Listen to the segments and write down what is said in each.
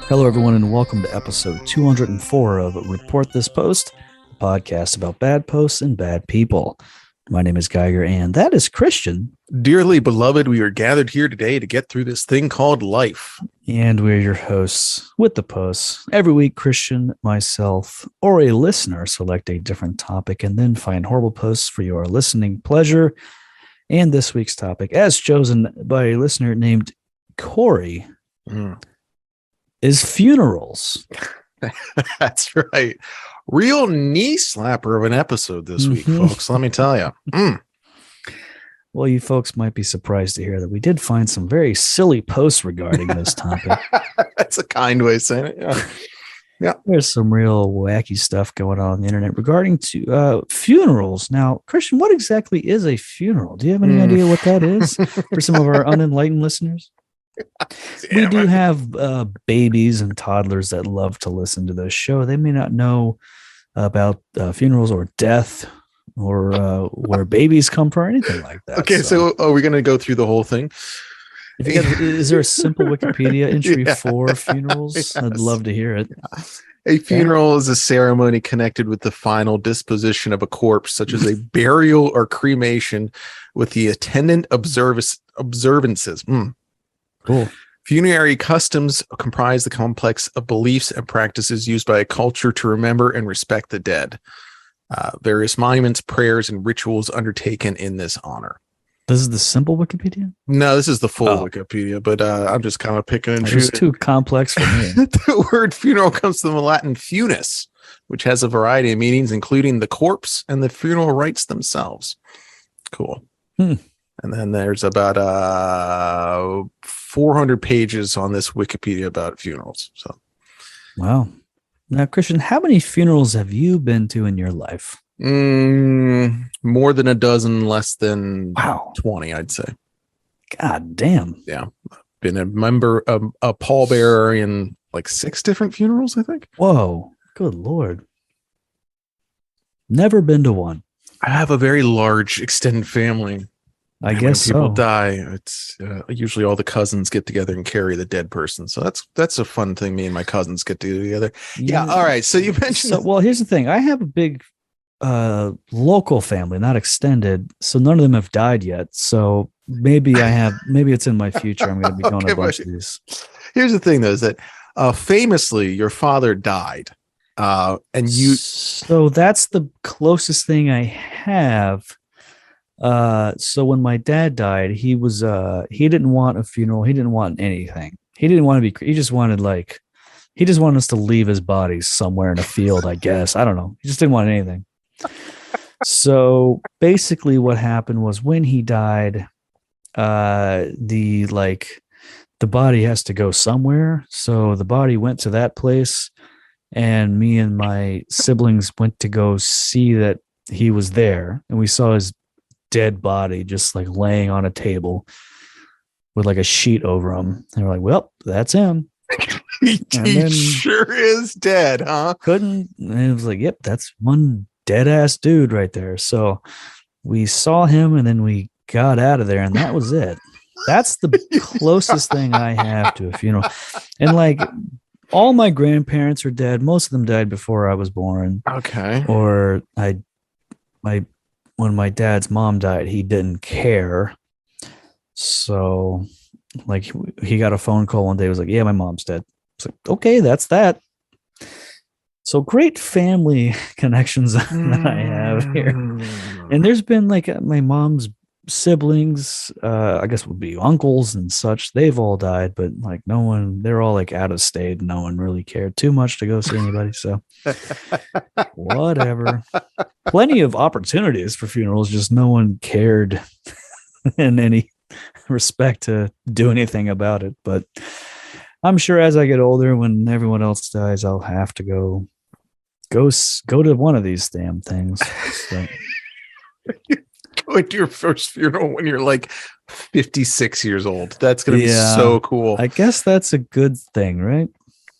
Hello, everyone, and welcome to episode 204 of Report This Post, a podcast about bad posts and bad people. My name is Geiger, and that is Christian. Dearly beloved, we are gathered here today to get through this thing called life. And we're your hosts with the posts. Every week, Christian, myself, or a listener select a different topic and then find horrible posts for your listening pleasure. And this week's topic, as chosen by a listener named Corey, is funerals. That's right. Real knee slapper of an episode this week, folks. Let me tell you. Well, you folks might be surprised to hear that we did find some very silly posts regarding this topic. That's a kind way of saying it. Yeah. There's some real wacky stuff going on the internet regarding to funerals. Now, Christian, what exactly is a funeral? Do you have any idea what that is for some of our unenlightened listeners? We do have babies and toddlers that love to listen to this show. They may not know about funerals or death or where babies come from or anything like that. Okay, so are we going to go through the whole thing? Is there a simple Wikipedia entry for funerals? Yes. I'd love to hear it. A funeral is a ceremony connected with the final disposition of a corpse, such as a burial or cremation, with the attendant observances. Cool. Funerary customs comprise the complex of beliefs and practices used by a culture to remember and respect the dead. Various monuments, prayers, and rituals undertaken in this honor. This is the simple Wikipedia? No, this is the full Wikipedia, but I'm just kind of picking and choosing. It's too complex for me. The word funeral comes from the Latin funis, which has a variety of meanings, including the corpse and the funeral rites themselves. Cool. And then there's about 400 pages on this Wikipedia about funerals. So, wow. Now, Christian, how many funerals have you been to in your life? More than a dozen, less than 20, I'd say. God damn. Yeah. Been a member of a pallbearer in like 6 different funerals, I think. Whoa. Good Lord. Never been to one. I have a very large extended family. I guess when people so. die, it's usually all the cousins get together and carry the dead person. So that's a fun thing. Me and my cousins get to do together. Yeah. All right. So you mentioned. Well, here's the thing. I have a big local family, not extended. So none of them have died yet. So maybe it's in my future. I'm going to be going to a bunch of these. Here's the thing, though, is that famously your father died. And you. So that's the closest thing I have. So when my dad died, he didn't want a funeral. He didn't want anything. He didn't want to be, he just wanted us to leave his body somewhere in a field, I guess. I don't know. He just didn't want anything. So basically what happened was when he died, the body has to go somewhere. So the body went to that place and me and my siblings went to go see that he was there. And we saw his dead body just like laying on a table with like a sheet over him. And we're like, well, that's him. He sure is dead, huh? And it was like, yep, that's one dead ass dude right there. So we saw him and then we got out of there and that was it. That's the closest thing I have to a funeral. And like all my grandparents are dead. Most of them died before I was born. Okay. Or when my dad's mom died, he didn't care. So like he got a phone call one day. He was like, yeah, my mom's dead. It's like, okay, that's that. So great family connections that I have here. And there's been like my mom's siblings, I guess would be uncles and such. They've all died, but like no one, they're all like out of state. No one really cared too much to go see anybody. So whatever. Plenty of opportunities for funerals, just no one cared in any respect to do anything about it. But I'm sure as I get older, when everyone else dies, I'll have to go to one of these damn things. So. Go to your first funeral when you're like 56 years old. That's gonna be so cool. I guess that's a good thing, right?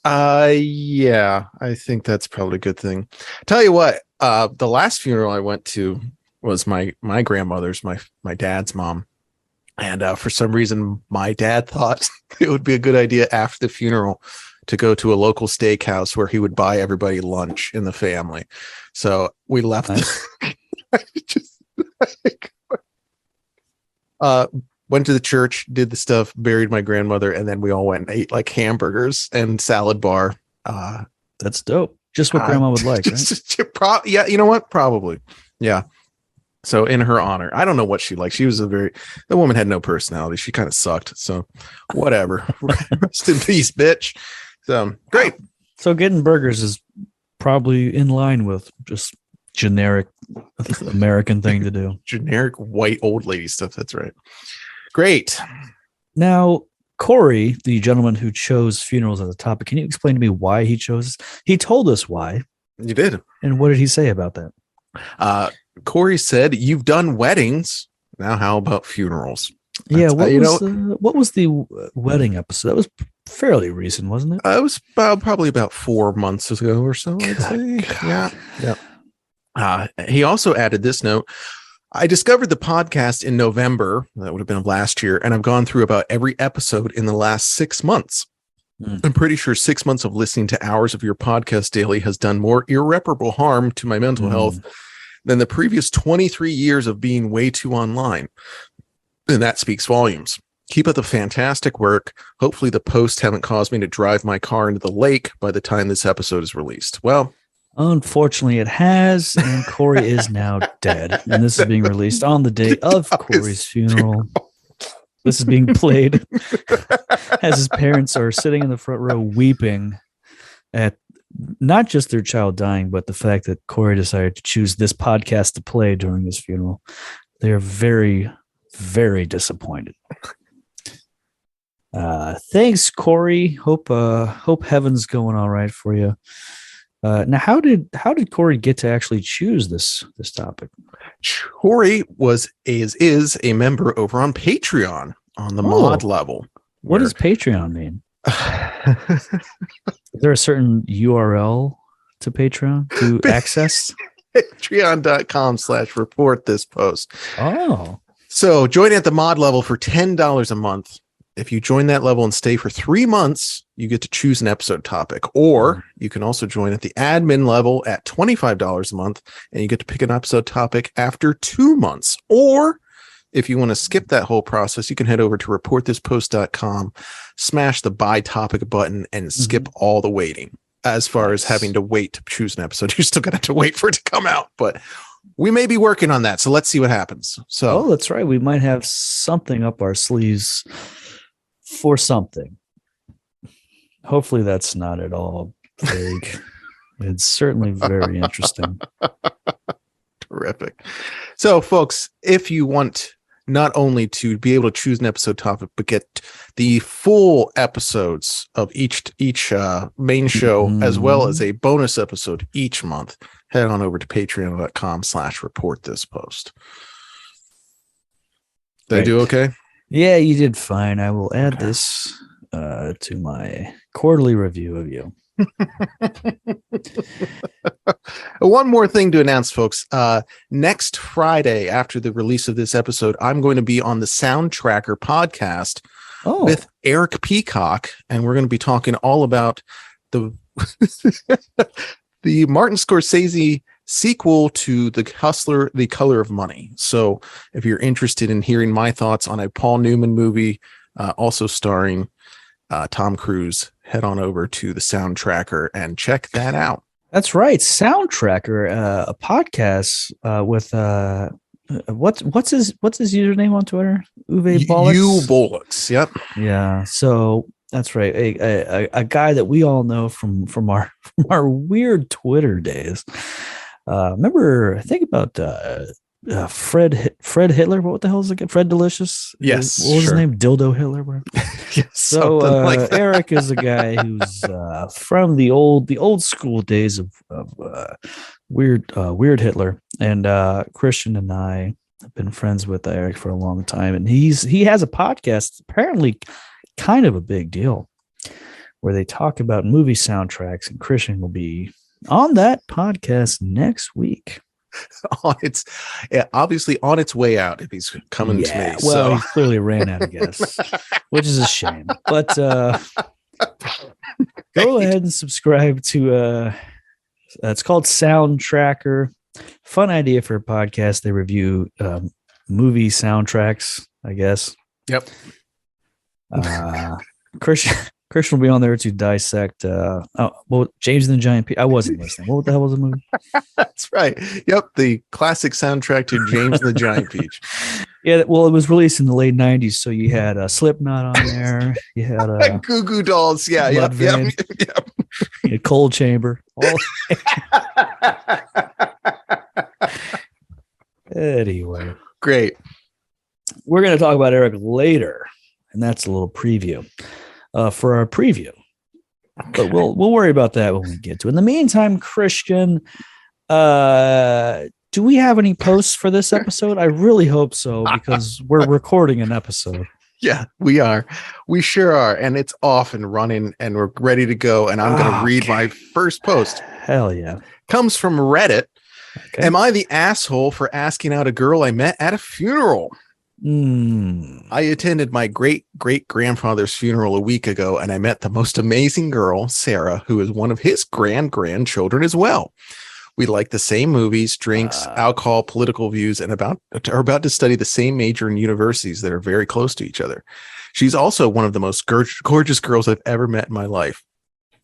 Yeah, I think that's probably a good thing. Tell you what, the last funeral I went to was my grandmother's, my dad's mom. And for some reason, my dad thought it would be a good idea after the funeral to go to a local steakhouse where he would buy everybody lunch in the family. So we left. Nice. Went to the church, did the stuff, buried my grandmother, and then we all went and ate like hamburgers and salad bar. That's dope. Just what grandma would like, right? Yeah, you know what? Probably. Yeah. So in her honor, I don't know what she liked. She was the woman had no personality. She kind of sucked. So whatever. Rest in peace, bitch. So great. So getting burgers is probably in line with just generic American thing to do. Generic white old lady stuff. That's right. Great. Now, Corey, the gentleman who chose funerals as a topic, can you explain to me why he chose? He told us why. You did. And what did he say about that? Corey said, "You've done weddings. Now, how about funerals?" Yeah. What was the wedding episode? That was fairly recent, wasn't it? It was probably about 4 months ago or so. I'd say. Yeah. Yeah. He also added this note. I discovered the podcast in November. That would have been last year. And I've gone through about every episode in the last 6 months. I'm pretty sure 6 months of listening to hours of your podcast daily has done more irreparable harm to my mental health than the previous 23 years of being way too online. And that speaks volumes. Keep up the fantastic work. Hopefully the posts haven't caused me to drive my car into the lake by the time this episode is released. Well, unfortunately, it has, and Corey is now dead. And this is being released on the day of Corey's funeral. This is being played as his parents are sitting in the front row weeping at not just their child dying, but the fact that Corey decided to choose this podcast to play during his funeral. They are very, very disappointed. Thanks, Corey. Hope heaven's going all right for you. Now, how did Corey get to actually choose this topic? Corey is a member over on Patreon on the mod level. What does Patreon mean? Is there a certain URL to Patreon to access? Patreon.com/report this post. Oh. So join at the mod level for $10 a month. If you join that level and stay for 3 months, you get to choose an episode topic. Or you can also join at the admin level at $25 a month, and you get to pick an episode topic after 2 months. Or if you want to skip that whole process, you can head over to reportthispost.com, smash the buy topic button, and skip all the waiting. As far as having to wait to choose an episode, you're still going to have to wait for it to come out. But we may be working on that, so let's see what happens. So, that's right. We might have something up our sleeves for something. Hopefully that's not at all vague. It's certainly very interesting. Terrific. So folks, if you want not only to be able to choose an episode topic, but get the full episodes of each main show, as well as a bonus episode each month, head on over to patreon.com/report this post. Did I do okay? Yeah, you did fine. I will add this to my quarterly review of you. One more thing to announce, folks. Next Friday, after the release of this episode, I'm going to be on the Sound Tracker podcast with Eric Peacock, and we're going to be talking all about the the Martin Scorsese sequel to The Hustler, The Color of Money. So if you're interested in hearing my thoughts on a Paul Newman movie, also starring Tom Cruise, head on over to the Sound Tracker and check that out. That's right. Sound Tracker, a podcast with what's his username on Twitter? Uwe Bollocks. Bollocks. Yep. Yeah. So that's right. A guy that we all know from our weird Twitter days. Remember, I think about Fred Hitler. What the hell is it? Fred Delicious. Yes, What was his sure. name? Dildo Hitler. Whatever. Yeah, So something like that. Eric is a guy who's from the old school days of weird Hitler, and Christian and I have been friends with Eric for a long time, and he has a podcast, apparently kind of a big deal, where they talk about movie soundtracks, and Christian will be on that podcast next week. Obviously on its way out if he's coming to me. Well, So he clearly ran out of gas, which is a shame. But go ahead and subscribe to it's called Sound Tracker. Fun idea for a podcast. They review movie soundtracks, I guess. Yep. Christian will be on there to dissect James and the Giant Peach. I wasn't listening. What the hell was the movie? That's right. Yep. The classic soundtrack to James and the Giant Peach. Yeah, well, it was released in the late 90s, so you had Slipknot on there. You had Goo Goo Dolls. Yeah. Yep. You had Cold Chamber. Anyway. Great. We're going to talk about Eric later, and that's a little preview for our preview. But we'll worry about that when we get to it. In the meantime, Christian, do we have any posts for this episode? I really hope so, because we're recording an episode. Yeah, we are. We sure are. And it's off and running, and we're ready to go. And I'm going to read my first post. Hell yeah. Comes from Reddit. Okay. Am I the asshole for asking out a girl I met at a funeral? I attended my great-great-grandfather's funeral a week ago, and I met the most amazing girl, Sarah, who is one of his grandchildren as well. We like the same movies, drinks, alcohol, political views, and are about to study the same major in universities that are very close to each other. She's also one of the most gorgeous girls I've ever met in my life.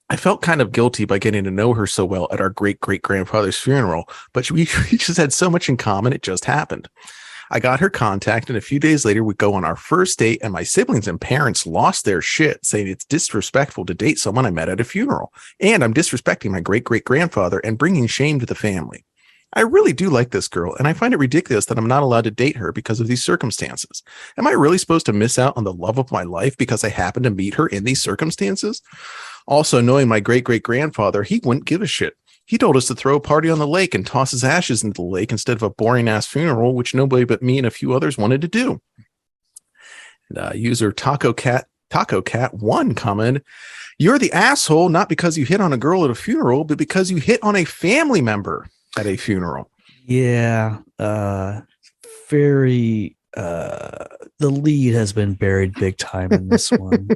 I felt kind of guilty by getting to know her so well at our great-great-grandfather's funeral, but we just had so much in common, it just happened. I got her contact, and a few days later, we go on our first date, and my siblings and parents lost their shit, saying it's disrespectful to date someone I met at a funeral, and I'm disrespecting my great-great-grandfather and bringing shame to the family. I really do like this girl, and I find it ridiculous that I'm not allowed to date her because of these circumstances. Am I really supposed to miss out on the love of my life because I happen to meet her in these circumstances? Also, knowing my great-great-grandfather, he wouldn't give a shit. He told us to throw a party on the lake and toss his ashes into the lake instead of a boring-ass funeral, which nobody but me and a few others wanted to do. And, user TacoCat1 commented, "You're the asshole not because you hit on a girl at a funeral, but because you hit on a family member at a funeral." Yeah. Very... the lead has been buried big time in this one.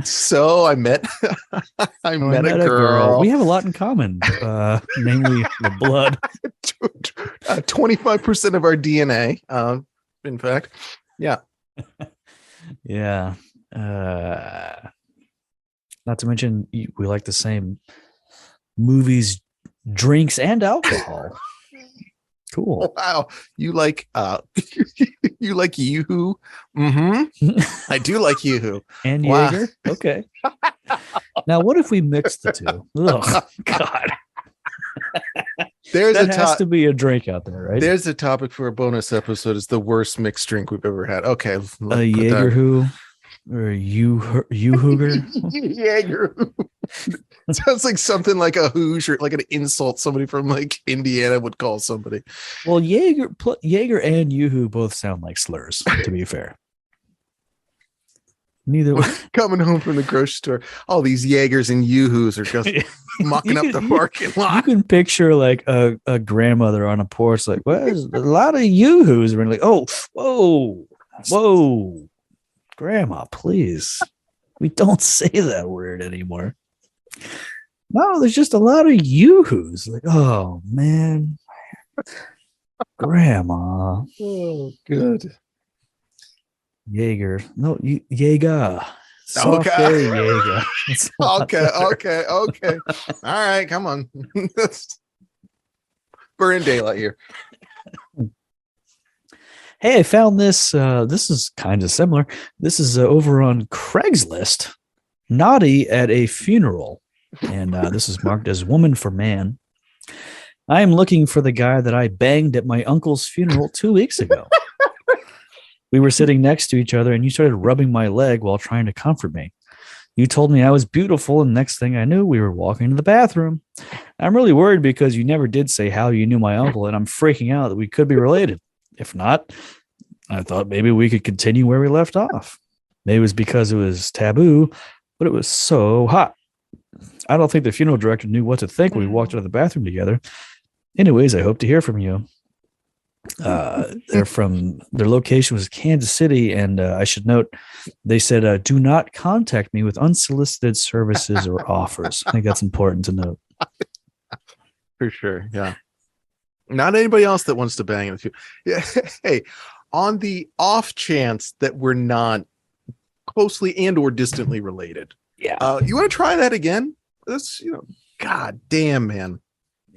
So I met a girl. We have a lot in common, namely the blood. 25% of our DNA. In fact, yeah. Yeah. Not to mention, we like the same movies, drinks, and alcohol. Cool. Wow. You like you like Yoo-hoo? Mm-hmm. I do like Yoo-hoo. And Wow. Jaeger? Okay. Now, what if we mix the two? Oh, God. There's That has to be a drink out there, right? There's a topic for a bonus episode. It's the worst mixed drink we've ever had. Okay. A Jaeger who or Yoo-hooger? Jaeger. Sounds like something like a hoosh or like an insult somebody from like Indiana would call somebody. Well, Jaeger and Yoo-hoo both sound like slurs, to be fair. Neither one. Coming home from the grocery store, all these Jaegers and Yoo-hoos are just mucking up the parking lot. You can picture like a grandmother on a porch, like, well, there's a lot of Yoo-hoos. And we're like, oh, whoa, Grandma, please. We don't say that word anymore. No, there's just a lot of Yoo-hoos. Like, oh, man. Grandma. Oh, good. Jaeger. No, Jaeger. Okay. Jaeger. Okay. All right, come on. We're in daylight here. Hey, I found this. This is kind of similar. This is over on Craigslist. Naughty at a funeral. And this is marked as woman for man. I am looking for the guy that I banged at my uncle's funeral 2 weeks ago. We were sitting next to each other and you started rubbing my leg while trying to comfort me. You told me I was beautiful, and next thing I knew, we were walking to the bathroom. I'm really worried because you never did say how you knew my uncle, and I'm freaking out that we could be related. If not, I thought maybe we could continue where we left off. Maybe it was because it was taboo, but it was so hot. I don't think the funeral director knew what to think when we walked out of the bathroom together. Anyways, I hope to hear from you. Their location was Kansas City, and I should note they said do not contact me with unsolicited services or offers. I think that's important to note. For sure. Yeah. Not anybody else that wants to bang in the future. Yeah. Hey, on the off chance that we're not closely and or distantly related. Yeah. You want to try that again? That's, God damn, man.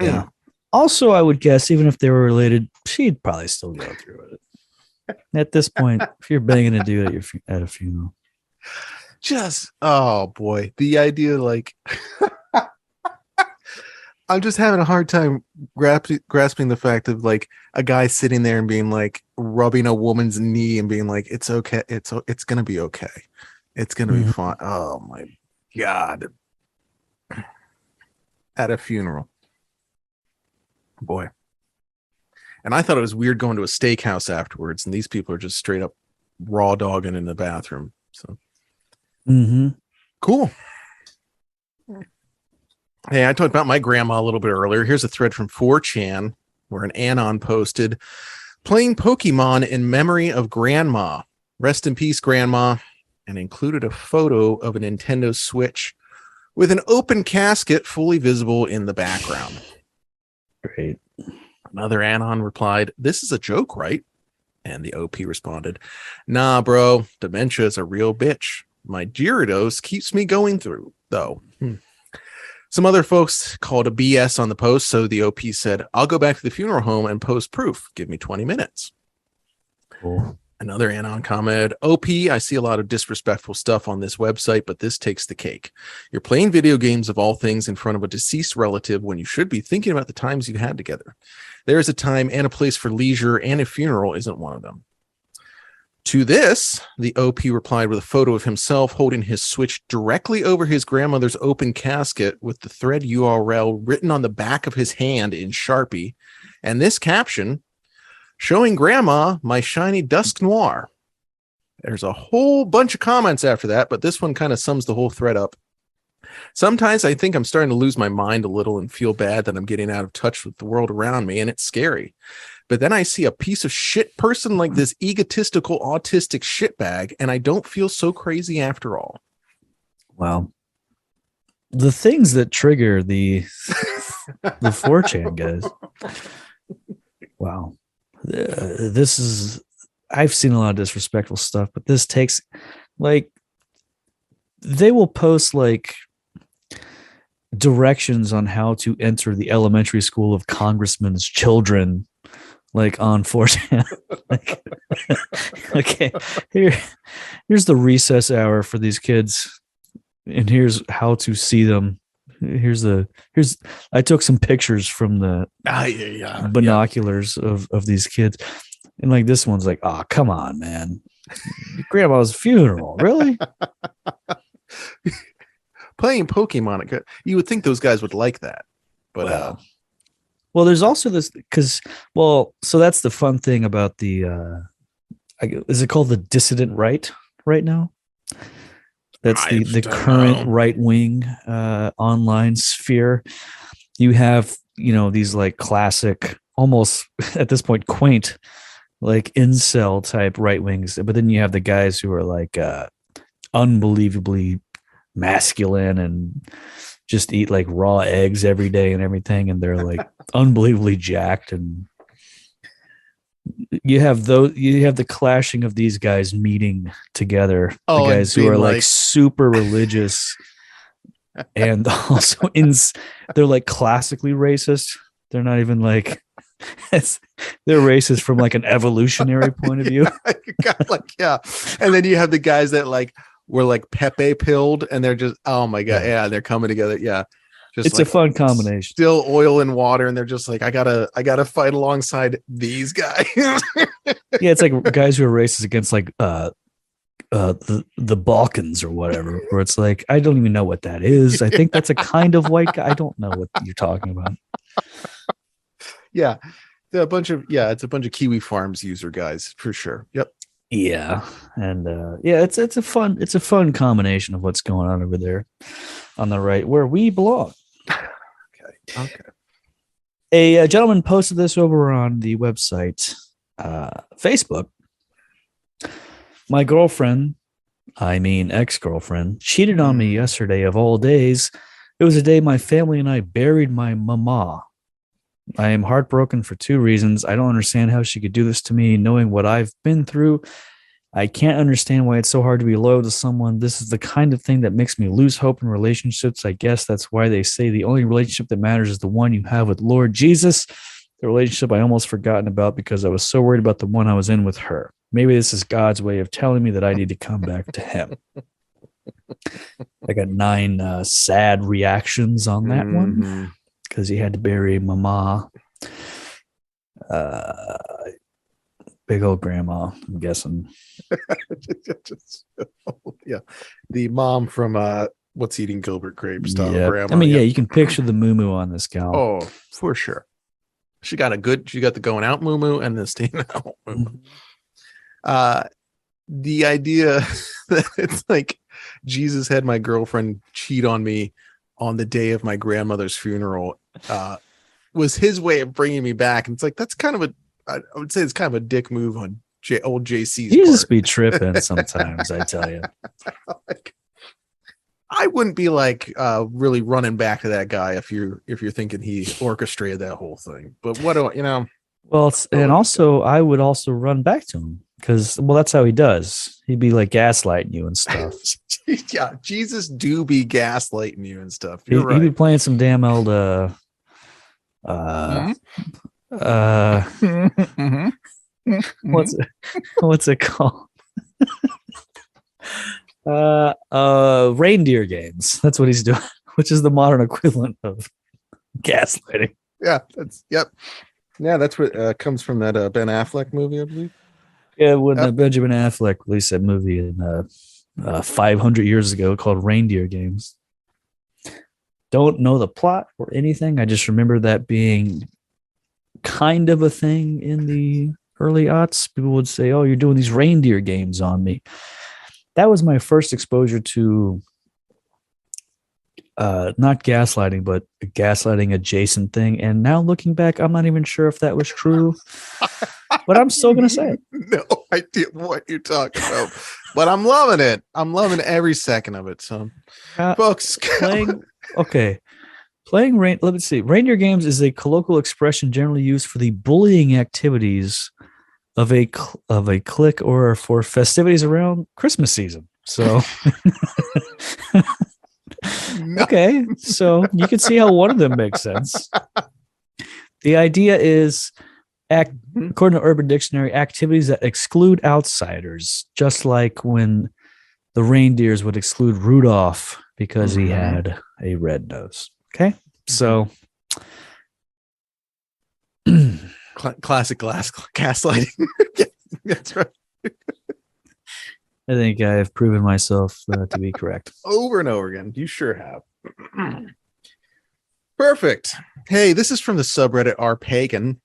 Yeah. Also, I would guess even if they were related, she'd probably still go through with it. At this point, if you're banging a dude at a funeral. Just, oh boy. The idea, like, I'm just having a hard time grasping the fact of like a guy sitting there and being like rubbing a woman's knee and being like, it's okay. It's going to be okay. It's going to be fine. Oh my God. At a funeral. Boy. And I thought it was weird going to a steakhouse afterwards, and these people are just straight up raw dogging in the bathroom. So cool. Hey, I talked about my grandma a little bit earlier. Here's a thread from 4chan where an Anon posted, playing Pokemon in memory of grandma. Rest in peace, grandma. And included a photo of a Nintendo Switch with an open casket fully visible in the background. Great. Another Anon replied, "This is a joke, right?" And the OP responded, "Nah, bro, dementia is a real bitch. My Gyarados keeps me going through, though." Some other folks called a BS on the post, so the OP said, "I'll go back to the funeral home and post proof. Give me 20 minutes. Cool. Another Anon commented, "OP, I see a lot of disrespectful stuff on this website, but this takes the cake. You're playing video games of all things in front of a deceased relative when you should be thinking about the times you had together. There is a time and a place for leisure, and a funeral isn't one of them." To this, the OP replied with a photo of himself holding his Switch directly over his grandmother's open casket with the thread URL written on the back of his hand in Sharpie, and this caption, "Showing grandma my shiny Dusk Noir." There's a whole bunch of comments after that, but this one kind of sums the whole thread up. "Sometimes I think I'm starting to lose my mind a little and feel bad that I'm getting out of touch with the world around me, and it's scary. But then I see a piece of shit person like this egotistical, autistic shitbag, and I don't feel so crazy after all." Wow. The things that trigger the 4chan guys. Wow. This is, I've seen a lot of disrespectful stuff, but this takes, like, they will post like directions on how to enter the elementary school of congressmen's children, like on 4chan. Like, okay, here's the recess hour for these kids, and here's how to see them. I took some pictures from the binoculars of these kids, and like this one's like, oh, come on, man. Grandma's funeral, really? Playing Pokemon, you would think those guys would like that, but well, there's also this so that's the fun thing about the is it called the dissident right now? That's the current right wing online sphere. You have, these like classic, almost at this point quaint, like incel type right wings, but then you have the guys who are like unbelievably masculine and just eat like raw eggs every day and everything, and they're like unbelievably jacked. And you have the clashing of these guys meeting together, the guys who are like super religious and also they're like classically racist. They're not even like they're racist from like an evolutionary point of view. And then you have the guys that like were like Pepe pilled, and they're just, oh my God. Yeah. They're coming together. Yeah. Just it's like a fun combination. Still oil and water. And they're just like, I gotta fight alongside these guys. Yeah. It's like guys who are racist against like, the Balkans or whatever, where it's like, I don't even know what that is. I think that's a kind of white guy. I don't know what you're talking about. Yeah. It's a bunch of Kiwi Farms user guys for sure. Yep. Yeah. And it's a fun combination of what's going on over there on the right where we belong. Okay. A gentleman posted this over on the website, Facebook. My girlfriend, ex-girlfriend, cheated on me yesterday of all days. It was a day my family and I buried my mama. I am heartbroken for 2 reasons. I don't understand how she could do this to me, knowing what I've been through. I can't understand why it's so hard to be loyal to someone. This is the kind of thing that makes me lose hope in relationships. I guess that's why they say the only relationship that matters is the one you have with Lord Jesus. The relationship I almost forgotten about because I was so worried about the one I was in with her. Maybe this is God's way of telling me that I need to come back to him. I got 9 sad reactions on that one because he had to bury mama. Big old grandma, I'm guessing. Yeah. The mom from What's Eating Gilbert Grape style grandma. I mean, you can picture the moo on this gal. Oh, for sure. She got the going out moo and the staying out moo. The idea that it's like Jesus had my girlfriend cheat on me on the day of my grandmother's funeral was his way of bringing me back. And it's like, that's kind of I would say it's kind of a dick move on old JC's Jesus part. Be tripping sometimes, I tell you. Like, I wouldn't be like really running back to that guy if you're thinking he orchestrated that whole thing. But what do you know? Well, and also I would also run back to him because, well, that's how he does. He'd be like gaslighting you and stuff. Yeah, Jesus do be gaslighting you and stuff. He'd be playing some damn old what's it called? Reindeer games. That's what he's doing, which is the modern equivalent of gaslighting. Yeah, that's what comes from that Ben Affleck movie, I believe. Yeah, when Benjamin Affleck released that movie in 500 years ago called Reindeer Games. Don't know the plot or anything. I just remember that being kind of a thing in the early aughts. People would say, "Oh, you're doing these reindeer games on me." That was my first exposure to not gaslighting, but a gaslighting adjacent thing. And now looking back, I'm not even sure if that was true, but I'm still going to say it. No idea what you're talking about, but I'm loving it. I'm loving every second of it. So, folks, playing let me see. Reindeer games is a colloquial expression generally used for the bullying activities of a clique or for festivities around Christmas season. So, okay, so you can see how one of them makes sense. The idea is, according to Urban Dictionary, activities that exclude outsiders, just like when the reindeers would exclude Rudolph because he had a red nose. Okay, so classic gaslighting. Yeah, that's right. I think I've proven myself to be correct over and over again. You sure have. Perfect. Hey, this is from the subreddit rpagan.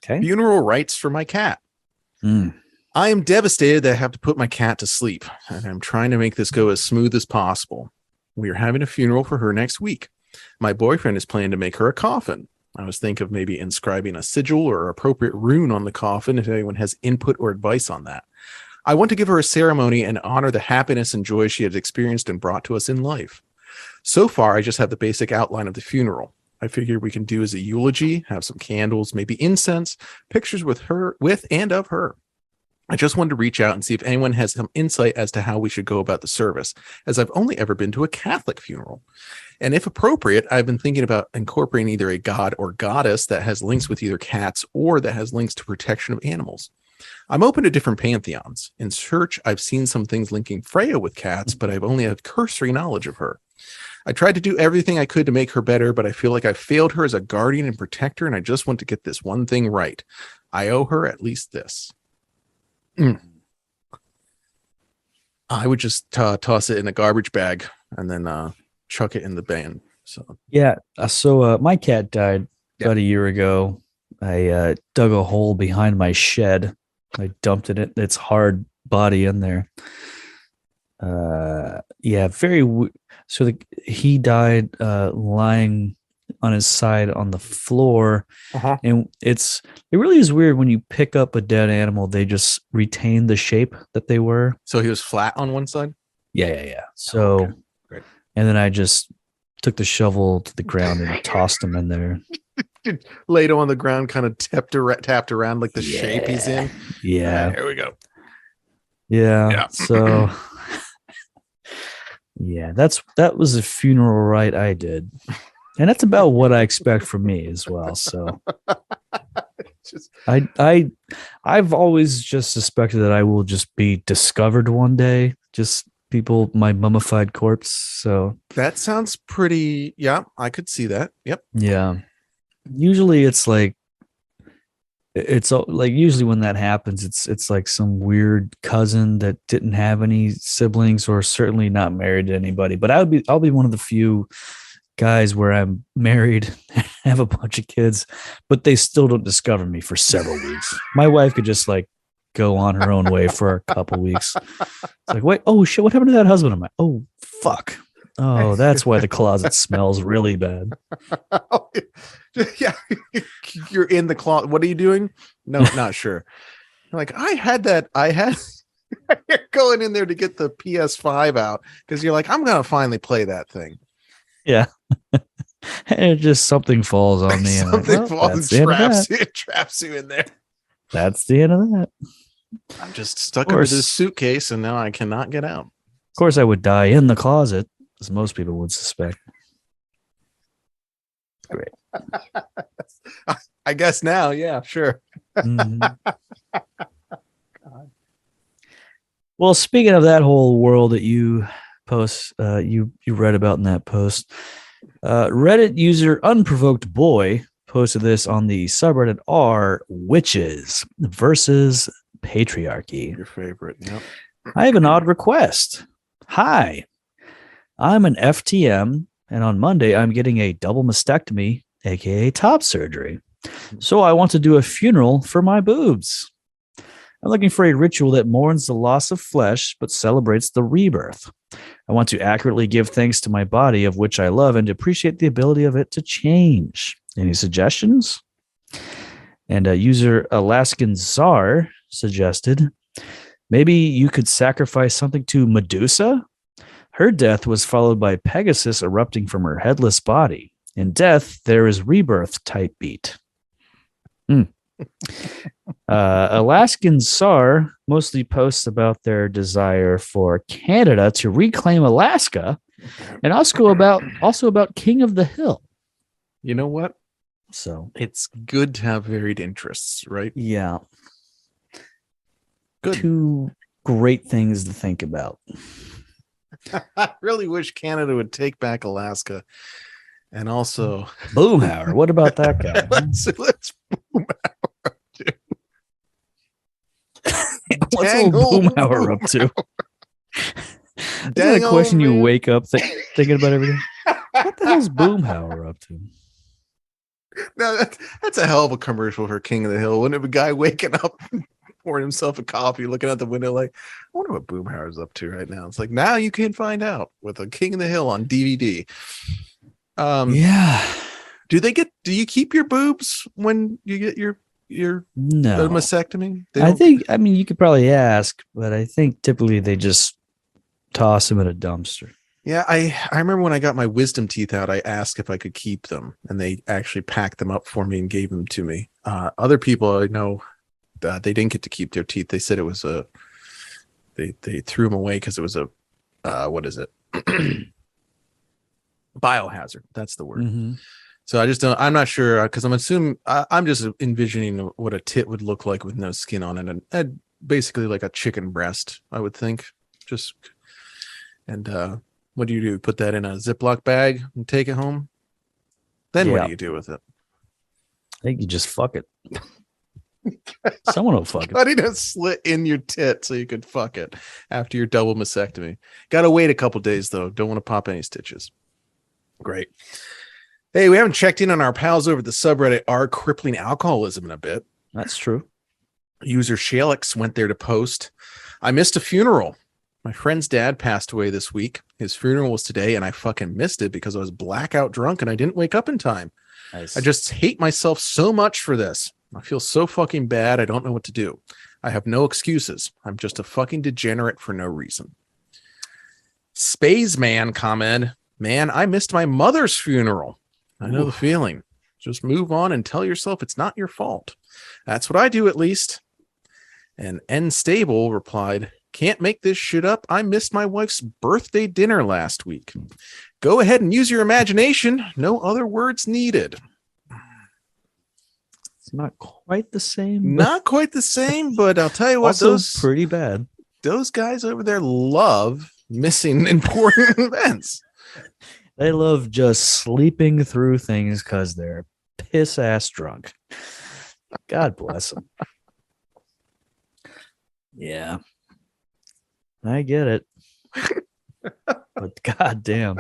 Okay. Funeral rites for my cat. I am devastated that I have to put my cat to sleep, and I'm trying to make this go as smooth as possible. We are having a funeral for her next week. My boyfriend is planning to make her a coffin. I was thinking of maybe inscribing a sigil or appropriate rune on the coffin if anyone has input or advice on that. I want to give her a ceremony and honor the happiness and joy she has experienced and brought to us in life. So far, I just have the basic outline of the funeral. I figured we can do as a eulogy, have some candles, maybe incense, pictures with and of her. I just wanted to reach out and see if anyone has some insight as to how we should go about the service, as I've only ever been to a Catholic funeral. And if appropriate, I've been thinking about incorporating either a god or goddess that has links with either cats or that has links to protection of animals. I'm open to different pantheons. In church, I've seen some things linking Freya with cats, but I've only had cursory knowledge of her. I tried to do everything I could to make her better, but I feel like I failed her as a guardian and protector, and I just want to get this one thing right. I owe her at least this. I would just toss it in a garbage bag and then chuck it in the bin. So Yeah. So my cat died about a year ago. I dug a hole behind my shed. I dumped it. Its hard body in there. So he died lying on his side on the floor, and it really is weird when you pick up a dead animal. They just retain the shape that they were. So he was flat on one side. Yeah. So, Great. And then I just took the shovel to the ground and tossed him in there. Laid him on the ground, kind of tapped around like the shape he's in. Yeah. There we go. Yeah. So. Yeah, that was a funeral rite I did. And that's about what I expect from me as well. So I've always just suspected that I will just be discovered one day. Just my mummified corpse. So that sounds pretty. Yeah, I could see that. Yep. Yeah. Usually it's like usually when that happens, it's like some weird cousin that didn't have any siblings or certainly not married to anybody. But I'll be one of the few guys where I'm married, have a bunch of kids, but they still don't discover me for several weeks. My wife could just like go on her own way for a couple weeks. It's like, wait, oh shit, what happened to that husband of mine? Oh fuck. Oh, that's why the closet smells really bad. Yeah, you're in the closet. What are you doing? No, not sure. Like I had you're going in there to get the PS5 out because you're like, I'm gonna finally play that thing. Yeah. And just something falls on me. Something falls and traps you in there. That's the end of that. I'm just stuck under this suitcase and now I cannot get out. Of course, I would die in the closet, as most people would suspect. Great. I guess now, yeah, sure. Mm-hmm. Well, speaking of that whole world that you post, you read about in that post, Reddit user Unprovoked Boy posted this on the subreddit r witches versus patriarchy. Your favorite. Yep. I have an odd request. Hi, I'm an FTM, and on Monday I'm getting a double mastectomy, aka top surgery. So I want to do a funeral for my boobs. I'm looking for a ritual that mourns the loss of flesh but celebrates the rebirth. I want to accurately give thanks to my body, of which I love, and to appreciate the ability of it to change. Any suggestions? And user Alaskan Czar suggested, maybe you could sacrifice something to Medusa? Her death was followed by Pegasus erupting from her headless body. In death, there is rebirth type beat. Alaskan Czar mostly posts about their desire for Canada to reclaim Alaska, and also about King of the Hill. You know what? So it's good to have varied interests, right? Yeah. Good. Two great things to think about. I really wish Canada would take back Alaska. And also Boomhauer. What about that guy? let's Boomhauer. What's old Boomhauer up to? That's that question you wake up thinking about every day. What the hell's Boomhauer up to? No, that's a hell of a commercial for King of the Hill. Wouldn't it be a guy waking up, pouring himself a coffee, looking out the window like, I wonder what Boomhauer's up to right now. It's like, now you can find out with a King of the Hill on DVD. Yeah. Do you keep your boobs when you get your no mastectomy? I mean, you could probably ask, but I think typically they just toss them in a dumpster. Yeah, I remember when I got my wisdom teeth out, I asked if I could keep them, and they actually packed them up for me and gave them to me. Other people I know, they didn't get to keep their teeth. They said it was they threw them away because it was a what is it? Biohazard. That's the word. Mm-hmm. So I just don't. I'm not sure because I'm assuming I'm just envisioning what a tit would look like with no skin on it, and basically like a chicken breast, I would think. Just and what do? Put that in a Ziploc bag and take it home? Then what Yeah. do you do with it? I think you just fuck it. Someone will fuck it. Cutting a slit in your tit so you could fuck it after your double mastectomy. Got to wait a couple days though. Don't want to pop any stitches. Great. Hey, we haven't checked in on our pals over at the subreddit r crippling alcoholism in a bit. That's true. User Shalix went there to post. I missed a funeral. My friend's dad passed away this week. His funeral was today, and I fucking missed it because I was blackout drunk and I didn't wake up in time. Nice. I just hate myself so much for this. I feel so fucking bad. I don't know what to do. I have no excuses. I'm just a fucking degenerate for no reason. Spaceman commented, man, I missed my mother's funeral. I know the feeling. Just move on and tell yourself it's not your fault. That's what I do, at least. And N Stable replied, can't make this shit up. I missed my wife's birthday dinner last week. Go ahead and use your imagination. No other words needed. It's not quite the same. Not quite the same, but I'll tell you what, Also pretty bad. Those guys over there love missing important events. They love just sleeping through things because they're piss ass drunk. God bless them. Yeah, I get it. But goddamn,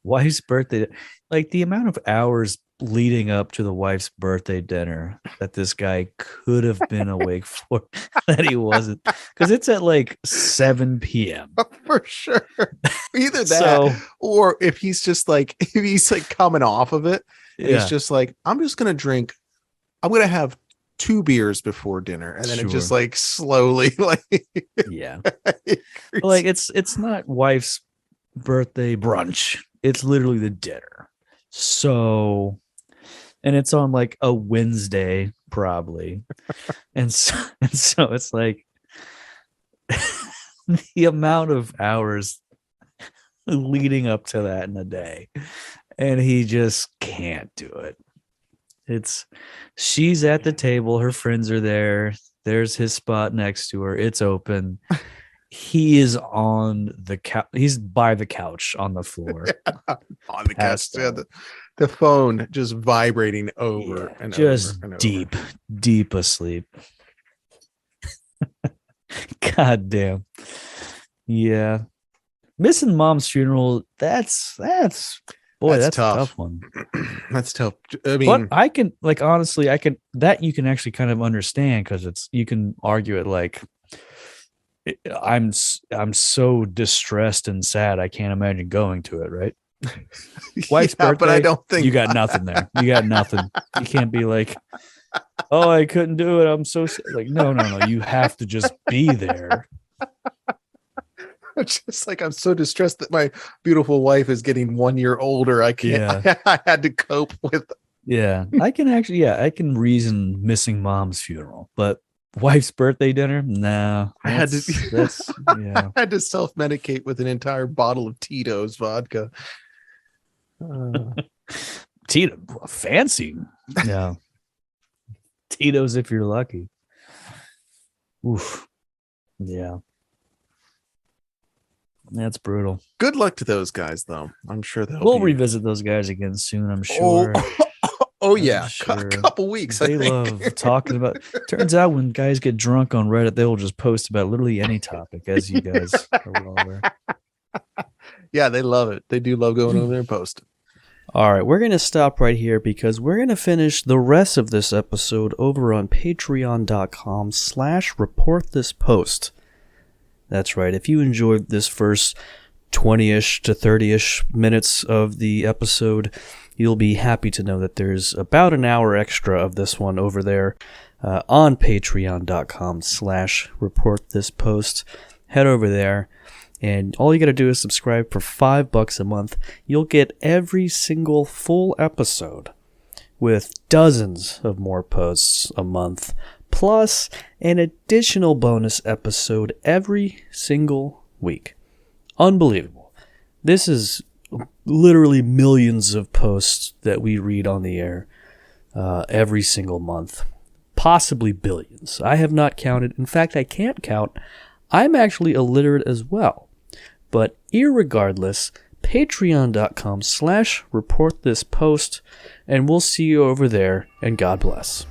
wife's birthday, like the amount of hours leading up to the wife's birthday dinner that this guy could have been awake for that he wasn't, because it's at like 7 p.m. For sure. Either that or if he's just like, if he's like coming off of it, and he's just like, I'm just going to have 2 beers before dinner. And then it just like slowly like, yeah. Like it's not wife's birthday brunch. It's literally the dinner. So, and it's on like a Wednesday probably. and so it's like the amount of hours leading up to that in a day, and he just can't do it. She's at the table, her friends are there, there's his spot next to her, it's open, he is on the couch, he's by the couch on the floor. On the couch, the phone just vibrating over and just over and deep asleep. God damn. Yeah, missing mom's funeral, that's tough. A tough one. That's tough. I mean, but I can, like, honestly, that you can actually kind of understand, because you can argue it like, I'm so distressed and sad, I can't imagine going to it, right? Wife's birthday, but I don't think you got nothing there. You got nothing. You can't be like, oh, I couldn't do it, I'm so sad. Like, no, you have to just be there. Just like, I'm so distressed that my beautiful wife is getting 1 year older. I can't. Yeah. I had to cope with. Yeah, I can reason missing mom's funeral, but wife's birthday dinner, no. I had to self-medicate with an entire bottle of Tito's vodka. Tito, fancy. Yeah. Tito's if you're lucky. Oof. Yeah. That's brutal. Good luck to those guys, though. I'm sure we'll revisit those guys again soon, I'm sure. Oh yeah, sure. A couple weeks. They love talking about. Turns out when guys get drunk on Reddit, they will just post about literally any topic, as you guys are well aware. Yeah, they love it. They do love going over there and posting. All right, we're going to stop right here because we're going to finish the rest of this episode over on patreon.com/reportthispost. That's right. If you enjoyed this first 20-ish to 30-ish minutes of the episode, you'll be happy to know that there's about an hour extra of this one over there on patreon.com/reportthispost. Head over there, and all you got to do is subscribe for $5 a month. You'll get every single full episode with dozens of more posts a month, plus an additional bonus episode every single week. Unbelievable. This is literally millions of posts that we read on the air every single month. Possibly billions. I have not counted. In fact, I can't count. I'm actually illiterate as well. But irregardless, patreon.com/reportthispost, and we'll see you over there, and God bless.